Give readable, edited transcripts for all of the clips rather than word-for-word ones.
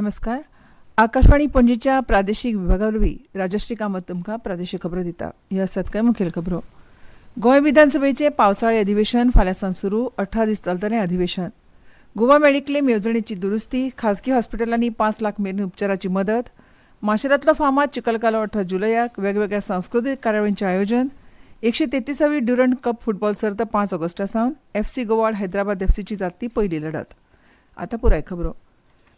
नमस्कार. आकाशवाणी पणजीच्या प्रादेशीक विभागावरवीं राजश्री कामत तुमकां प्रादेशीक खबरो दिता. ह्यो आसात कांय मुखेल खबरो. गोंय विधानसभेचें पावसाळी अधिवेशन फाल्यां सावन सुरू. 18 दीस चलतलें अधिवेशन. गोवा मेडिक्लेम येवजणेची दुरुस्ती. खासगी हॉस्पिटलांनी 5 लाख मेरेन उपचाराची मदत. माशेलांतलो फामाद चिखलकालो 18 जुलयाक. वेगवेगळ्या सांस्कृतीक कार्यावळींचें आयोजन. 133वी ड्युरंट कप फुटबॉल सर्त 5 ऑगस्टा सावन. FC गोवा आड हैदराबाद FCची जातली पयली लढत. आतां पुराय खबरो.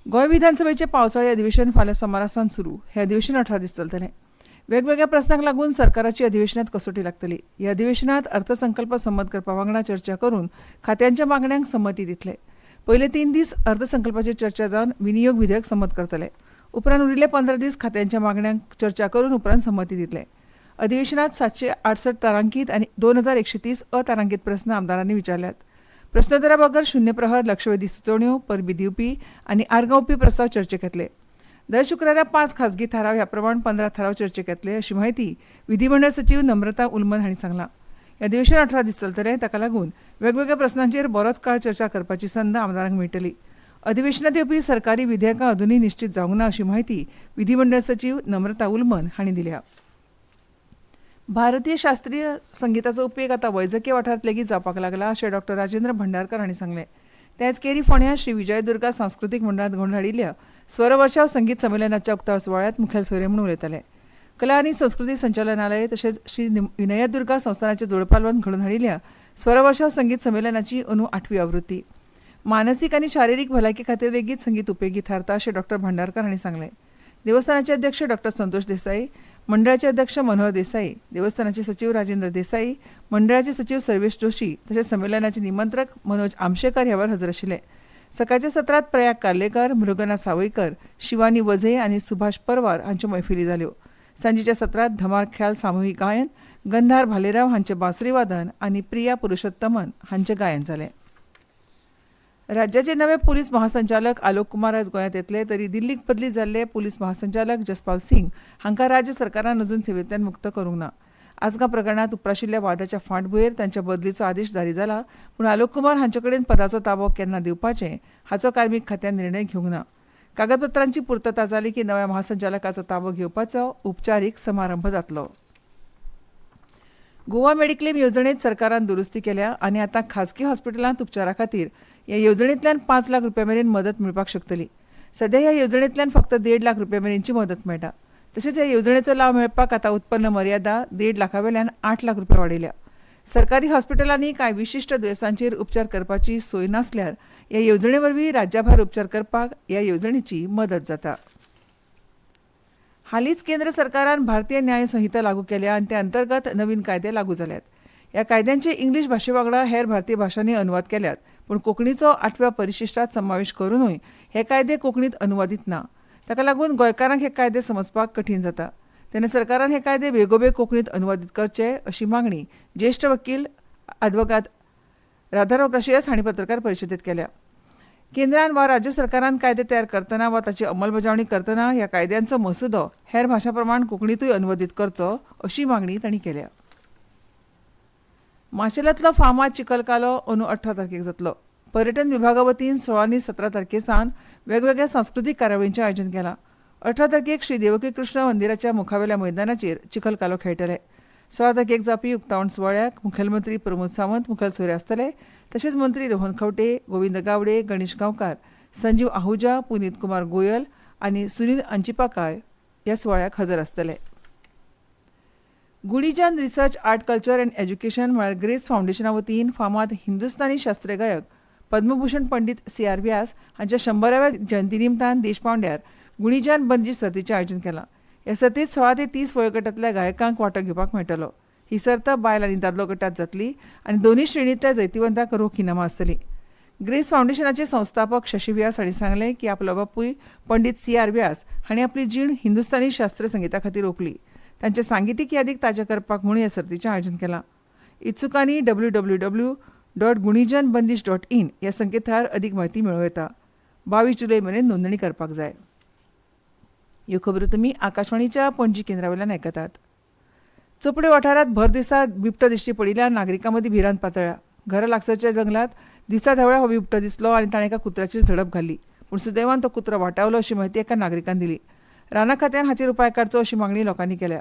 गोंय विधानसभेचें पावसाळी अधिवेशन फाल्यां सोमारा सावन सुरू. हें अधिवेशन 18 दीस चलतलें. वेगवेगळ्या प्रस्नांक लागून सरकाराची अधिवेशनांत कसोटी लागतली. ह्या अधिवेशनांत अर्थसंकल्प संमत करपा वांगडा चर्चा करून खात्यांच्या मागण्यांक संमती दितले. पयले 3 दीस अर्थसंकल्पाचेर चर्चा जावन विनियोग विधेयक संमत करतले. उपरांत उरिल्ले 15 दीस खात्यांच्या मागण्यांक चर्चा करून उपरांत संमती दितले. अधिवेशनांत 768 तारांकीत आनी 2130 अतारांकीत प्रस्न आमदारांनी विचारल्यात. प्रस्नोत्तरा बगर शून्य प्रहर, लक्षवेधी सुचोवण्यो, परबी दिवपी आनी आर्गांवपी प्रस्ताव चर्चेक येतले. दर शुक्रारा 5 खासगी थाराव ह्या प्रमाण 15 थाराव चर्चेक येतले अशी माहिती विधिमंडळ सचिव नम्रता उल्मन हांणी सांगलां. हे अधिवेशन 18 दीस चलतलें. ताका लागून वेगवेगळ्या प्रस्नांचेर बरोच काळ चर्चा करपाची संद आमदारांक मेळटली. अधिवेशनांत येवपी सरकारी विधेयकां अजूनय निश्चित जावंक ना अशी माहिती विधिमंडळ सचिव नम्रता उल्मन हांणी दिल्या. भारतीय शास्त्रीय संगीताचो उपेग आतां वैजकी वाठारांत लेगीत जावपाक लागला अशें डॉ राजेंद्र भंडारकर हांणी सांगलें. तेच केरी फोंड्यां श्री विजयदुर्गा सांस्कृतीक मंडळांत घडोवन हाडिल्ल्या स्वर वर्षाव संगीत संमेलनाच्या उक्तावण सुवाळ्यांत मुखेल सोयरे म्हणून उलयताले. कला आनी संस्कृती संचालनालय तशेंच श्री विनयदुर्गा संस्थानाच्या जोडपालवान घडोवन हाडिल्ल्या स्वर वर्षाव संगीत संमेलनाची अंदू 8वी आवृत्ती. मानसीक आनी शारिरीक भलायके खातीर लेगीत संगीत उपेगी थारता अशें डॉ भंडारकर हांणी सांगलें. देवस्थानाचे अध्यक्ष डॉ संतोष देसाई, मंडळाचे अध्यक्ष मनोहर देसाई, देवस्थानाचे सचिव राजेंद्र देसाई, मंडळाचे सचिव सर्वेश जोशी तशेंच संमेलनाचे निमंत्रक मनोज आमशेकर ह्या वेळार हजर आशिल्ले. सकाळच्या सत्रांत प्रयाग कार्लेकर, मृगना सावयकर, शिवानी वझे आनी सुभाष परवार हांच्यो मैफिली जाल्यो. सांजेच्या सत्रांत धमार ख्याल सामुहीक गायन, गंधार भालेराव हांचें बासरी वादन आनी प्रिया पुरुषोत्तमन हांचें गायन जालें. राज्याचे नवे पुलीस महासंचालक आलोक कुमार आयज गोंयांत येतले, तरी दिल्लीक बदली जाल्ले पुलीस महासंचालक जसपाल सिंग हांकां राज्य सरकारान अजून सेवेंतल्यान मुक्त करूंक ना. आसगांव प्रकरणांत उपराशिल्ल्या वादाच्या फाटभुंयेर तांच्या बदलीचो आदेश जारी जाला, पूण आलोक कुमार हांचे कडेन पदाचो ताबो केन्ना दिवपाचें हाचो कार्मीक खात्यान निर्णय घेवंक ना. कागदपत्रांची पूर्तता जाली की नव्या महासंचालकाचो ताबो घेवपाचो उपचारीक समारंभ जातलो. गोवा मेडिक्लेम येवजणेंत सरकारान दुरुस्ती केल्या आनी आतां खासगी हॉस्पिटलांत उपचारा खातीर ह्या येवजणेंतल्यान 5 लाख रुपया मेरेन मदत मेळपाक शकतली. सध्या ह्या येवजणेंतल्यान फक्त 1.5 लाख रुपया मेरेनची मदत मेळटा. तशेंच ह्या येवजणेचो लाव मेळपाक आतां उत्पन्न मर्यादा 1.5 लाखावेल्यान 8 लाख रुपया वाडयल्या. सरकारी हॉस्पिटलांनी कांय विशिश्ट दुयेंसांचेर उपचार करपाची सोय नासल्यार ह्या येवजणे वरवीं राज्या भायर उपचार करपाक ह्या येवजणेची मदत जाता. हालींच केंद्र सरकारान भारतीय न्याय संहिता लागू केल्या आनी ते अंतर्गत नवीन कायदे लागू जाल्यात. ह्या कायद्यांचे इंग्लीश भाशे वांगडा हेर भारतीय भाशांनी अनुवाद केल्यात, पूण कोंकणीचो 8व्या परिशिश्टांत समावेश करूनय हे कायदे कोंकणींत अनुवादीत ना. ताका लागून गोंयकारांक हे कायदे समजपाक कठीण जाता. तेन्ना सरकारान हे कायदे बेगोबेग कोंकणींत अनुवादीत करचे अशी मागणी ज्येश्ठ वकील अॅडव्होकेट राधाराव ग्राशियस हांणी पत्रकार परिशदेंत केल्या. केंद्रान वा राज्य सरकारान कायदे तयार करतना वा ताची अंमलबजावणी करतना ह्या कायद्यांचो मसुदो हेर भाशा प्रमाण कोंकणींतूय अनुवादीत करचो अशी मागणी तांणी केल्या. माशेलांतलो फामाद चिखलकालो अंदू 18 तारखेक जातलो. पर्यटन विभागा वतीन 16 आनी 17 तारखे सावन वेगवेगळ्या सांस्कृतीक कार्यावळींचें आयोजन केलां. 18 तारखेक श्री देवकी कृष्ण मंदिराच्या मुखावेल्या मैदानाचेर चिखलकालो खेळटले. 16 तारखेक जावपी उक्तावण सुवाळ्याक मुखेलमंत्री प्रमोद सावंत मुखेल सोयरे आसतले. तशेंच मंत्री रोहन खंवटे, गोविंद गावडे, गणेश गांवकार, संजीव आहुजा, पुनीत कुमार गोयल आनी सुनील अंचिपाकाय ह्या सुवाळ्याक हजर आसतले. गुडीजान research art culture and education म्हळ्यार ग्रेस फावंडेशना वतीन फामाद हिंदुस्थानी शास्त्रीय गायक पद्मभूषण पंडित C.R. व्यास हांच्या 100व्या जयंती निमतान देशपांवड्यार गुडीजान बंदी सर्तीचें आयोजन केलां. ह्या सर्तींत 16 ते 30 वयोगटांतल्या गायकांक वांटो घेवपाक मेळटलो. ही सर्त बायल आनी दादलो गटांत जातली आनी दोनूय श्रेणींतल्या जैतिवंतांक रोख इनामां आसतलीं. ग्रेस फावंडेशनाचे संस्थापक शशी व्यास हांणी सांगलें की आपलो बापूय पंडित C.R. व्यास हांणी आपली जीण हिंदुस्थानी शास्त्रीय संगीता खातीर ओंपली. तांचे सांगीतीक यादीक ताजे करपाक म्हूण ह्या सर्तीचें आयोजन केलां. इत्सुकांनी www.gunijanbandish.in ह्या संकेतथळार अदीक म्हायती मेळूं येता. 22 जुलय मेरेन नोंदणी करपाक जाय. ह्यो खबरो तुमी आकाशवाणीच्या पणजी केंद्रावेल्यान आयकतात. चोपडे वाठारांत भर दिसा बिबटो दिश्टी पडिल्ल्यान नागरिकां मदीं भिरांत पातळ्ळ्या. घरा लागसारच्या जंगलात दिसा ढवळ्या हो बिबटो दिसलो आनी ताणें एका कुत्र्याचेर झडप घाल्ली. पूण सुदैवान तो कुत्रो वाटावलो अशी माहिती एका नागरिकान दिली. राना खात्यान हाचेर उपाय काडचो अशी मागणी लोकांनी केल्या.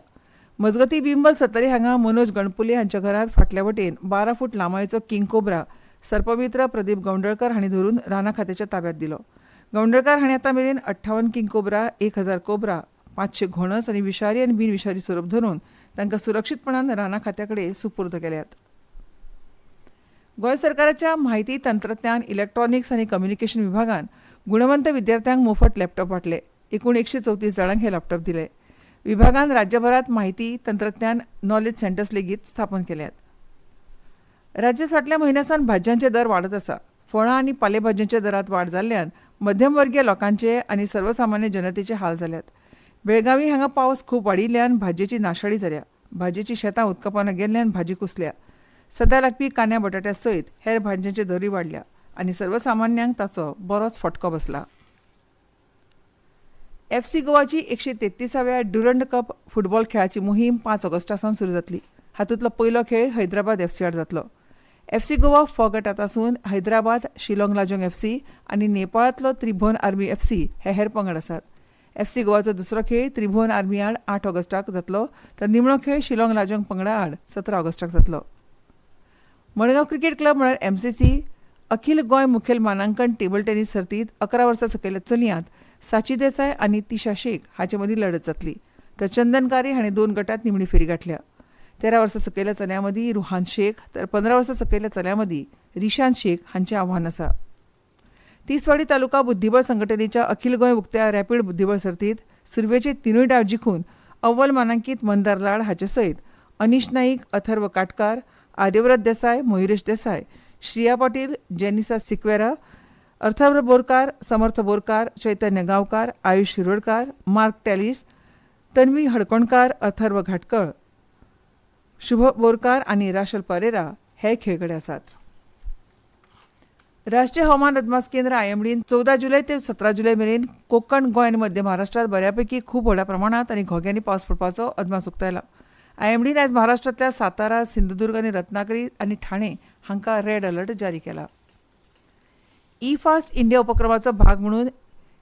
मजगती बिंबल सत्तरी हांगा मनोज गणपुले हांच्या घरांत फाटल्या वटेन 12 फूट लांबायेचो किंग कोब्रा सर्पमित्र प्रदीप गवंडळकर हांणी धरून राना खात्याच्या ताब्यांत दिलो. गवंडळकर हांणी आतां मेरेन 58 किंग कोब्रा, 1000 कोब्रा, 500 घोणस आनी विशारी आनी बिनविशारी सोरोप धरून तांकां सुरक्षीतपणान राना खात्या कडेन सुपूर्द केल्यात. गोंय सरकाराच्या म्हायती तंत्रज्ञान, इलेक्ट्रॉनिक्स आनी कम्युनिकेशन विभागान गुणवंत विद्यार्थ्यांक मोफत लॅपटॉप वांटले. एकूण 134 जाणांक हे लॅपटॉप दिले. विभागान राज्यभरात म्हायती तंत्रज्ञान नॉलेज सेंटर्स लेगीत स्थापन केल्यात. राज्यांत फाटल्या म्हयन्यासान भाज्यांचे दर वाडत आसा. फळां आनी पालेभाज्यांच्या दरांत वाड जाल्ल्यान मध्यमवर्गीय लोकांचे आनी सर्वसामान्य जनतेचे हाल जाल्यात. बेळगावी हांगा पावस खूब वाडिल्ल्यान भाजयेची नाशाडी जाल्या. भाजयेची शेतां उदकापाना गेल्ल्यान भाजी कुसल्या. सध्या लागपी कांद्या बटाट्या सयत हेर भाज्यांचे दरय वाडल्या आनी सर्वसामान्यांक ताचो बरोच फटको बसला. FC गोवाची 133व्या ड्युरंड कप फुटबॉल खेळाची मोहीम 5 ऑगस्टासावन सुरू जातली. हातूंतलो पयलो खेळ हैदराबाद FC आड जातलो. FC गोवा फ गटांतसून हैदराबाद, शिलाँग लाजोंग FC आनी नेपाळांतलो त्रिभुवन आर्मी FC हे हेर पंगड आसात. FC गोवाचो दुसरो खेळ त्रिभुवन आर्मी आड 8 ऑगस्टाक जातलो, तर निमणो खेळ शिलाँग लाजोंग पंगडा आड 17 ऑगस्टाक जातलो. मडगांव क्रिकेट क्लब म्हळ्यार MCC अखिल गोंय मुखेल मानांकन टेबल टेनीस सर्तींत 11 वर्सां सकयल्या चलयांत साची देसाय आनी तिशा शेख हांचे मदीं लढत जातली, तर चंदन कारी हाणें 2 गटांत निमणी फेरी गाठल्या. 13 वर्सां सकयल्या चलयां मदीं रुहान शेख, तर 15 वर्सां सकयल्या चलयां मदीं रिशांत शेख हांचें आव्हान आसा. तिसवाडी तालुका बुद्धीबळ संघटनेच्या अखिल गोंय उक्त्या रॅपीड बुद्धीबळ सर्तींत सुरवेचे 3 डाव जिखून अव्वल मानांकीत मंदार लाड हाचे सयत अनिश नाईक, अथर्व काटकार, आर्यव्रत देसाय, मयुरेश देसाय, श्रिया पाटील, जेनिसा सिक्वेरा, अर्थव्र बोरकार, समर्थ बोरकार, चैतन्य गांवकार, आयुष शिरोडकार, मार्क टॅलिस, तन्वी हडकोणकार, अथर्व घाटकळ, शुभ बोरकार आनी राशल परेरा हे खेळगडे आसात. राष्ट्रीय हवामान अदमास केंद्र IMDन 14 जुलय ते 17 जुलय मेरेन कोकण, गोंय आनी मध्य महाराष्ट्रात बऱ्यापैकी खूब व्हड्या प्रमाणात आनी घोग्यांनी पावस पडपाचो अदमास उक्तायला. IMDन आयज महाराष्ट्रांतल्या सातारा, सिंधुदुर्ग आनी रत्नागिरी आनी ठाणे हांकां रेड अलर्ट जारी केला. फास्ट इंडिया उपक्रमाचो भाग म्हणून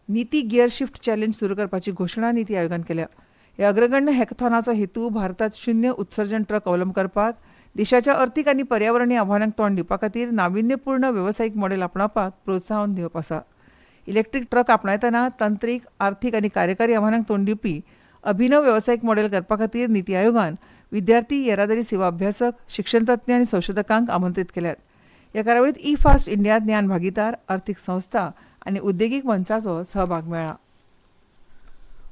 नीती गियर शिफ्ट चॅलेंज सुरू करपाची घोशणा नीती आयोगान केल्या. ह्या अग्रगण्य हॅकथॉनाचो हेतू भारतात शून्य उत्सर्जन ट्रक अवलंब करपाक, देशाच्या अर्थीक आनी पर्यावरणीय आव्हानांक तोंड दिवपा खातीर नाविन्यपूर्ण वेवसायीक मॉडेल आपणावपाक प्रोत्साहन दिवप आसा. इलेक्ट्रीक ट्रक आपणायतना तंत्रीक, आर्थीक आनी कार्यकारी आव्हानांक तोंड दिवपी अभिनव वेवसायीक मॉडेल करपा खातीर नीती आयोगान विद्यार्थी, येरादारी सेवा अभ्यासक, शिक्षणतज्ञ आनी संशोधकांक आमंत्रीत केल्यात. ह्या कार्यावळींत फास्ट इंडिया ज्ञान भागीदार, आर्थीक संस्था आनी उद्देगीक मंचाचो सहभाग मेळ्ळा.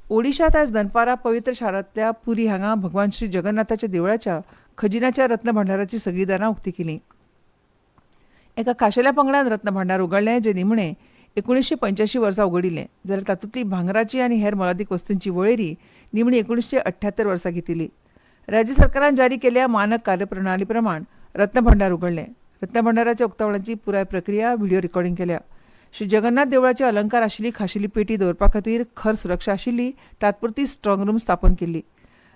ओडिशांत आयज दनपारा पवित्र शारांतल्या पुरी हांगा भगवान श्री जगन्नाथाच्या देवळाच्या खजिन्याच्या रत्न भांडाराची सगळीं दारां उक्ती केलीं. एका खाशेल्या पंगडान रत्न भांडार उगडलें, जे निमणें 1985 वर्सा उगडिल्लें, जाल्यार तातूंतली भांगराची आनी हेर मोलादीक वस्तूंची वळेरी निमणी 1978 वर्सा घेतिल्ली. राज्य सरकारान जारी केल्ल्या मानक कार्यप्रणाली प्रमाण रत्न भांडार उगडलें. रत्न भांडाराच्या उक्तावणाची पुराय प्रक्रिया व्हिडिओ रेकॉर्डिंग केल्या. श्री जगन्नाथ देवळाचे अलंकार आशिल्ली खाशेली पेटी दवरपा खातीर खर सुरक्षा आशिल्ली तात्पुरती स्ट्रॉंग रूम स्थापन केल्ली.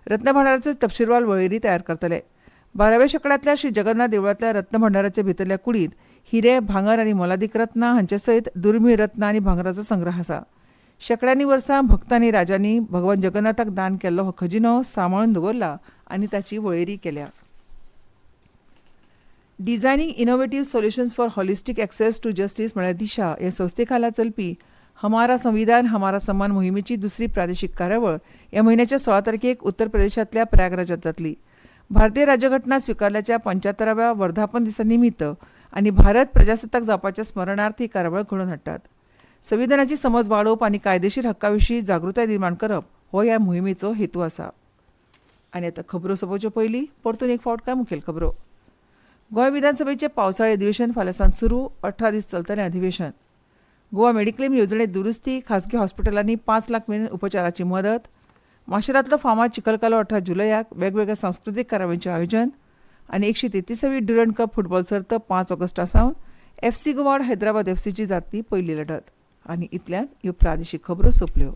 रत्न भांडाराचो तपशीलवार वळेरी तयार करतले. 12व्या शेंकड्यांतल्या श्री जगन्नाथ देवळांतल्या रत्न भांडाराच्या भितरल्या कुडींत हिरे, भांगर आनी मोलादीक रत्नां हांचे सयत दुर्मीळ रत्नां आनी भांगराचो संग्रह आसा. शेंकड्यांनी वर्सां भक्तांनी राजांनी भगवान जगन्नाथाक दान केल्लो हो खजिनो सांबाळून दवरला आनी ताची वळेरी केल्या. Designing innovative solutions for holistic access to justice म्हळ्यार दिशा हे संस्थे खाला चलपी हमारा संविधान हमारा सम्मान मोहिमेची दुसरी प्रादेशीक कार्यावळ ह्या म्हयन्याच्या 16 तारखेक उत्तर प्रदेशांतल्या प्रयागराजांत जातली. भारतीय राज्यघटना स्विकारल्याच्या 75व्या वर्धापन दिसा निमित्त आनी भारत प्रजासत्ताक जावपाच्या स्मरणार्थ ही कार्यावळ घडोवन हाडटात. संविधानाची समज वाडोवप आनी कायदेशीर हक्कां विशीं जागृताय निर्माण करप हो ह्या मोहिमेचो हेतू आसा. आनी आतां खबरो सोंपोवचे पयलीं परतून एक फावट काय मुखेल खबरो. गोंय विधानसभेचें पावसाळी अधिवेशन फाल्यांसान सुरू, 18 दीस चलतलें अधिवेशन. गोवा मेडिक्लेम येवजणे दुरुस्ती, खासगी हॉस्पिटलांनी 5 लाख मेरेन उपचाराची मदत. माशेरांतलो फामाद चिखलकालो 18 जुलयाक वेगवेगळ्या सांस्कृतीक कार्यावळींचें आयोजन. आनी 133वी ड्युरंड कप फुटबॉल सर्त 5 ऑगस्टासावन FC गोवा हैदराबाद FCची जातली पयली लढत. आनी इतल्यान ह्यो प्रादेशीक खबरो सोंपल्यो.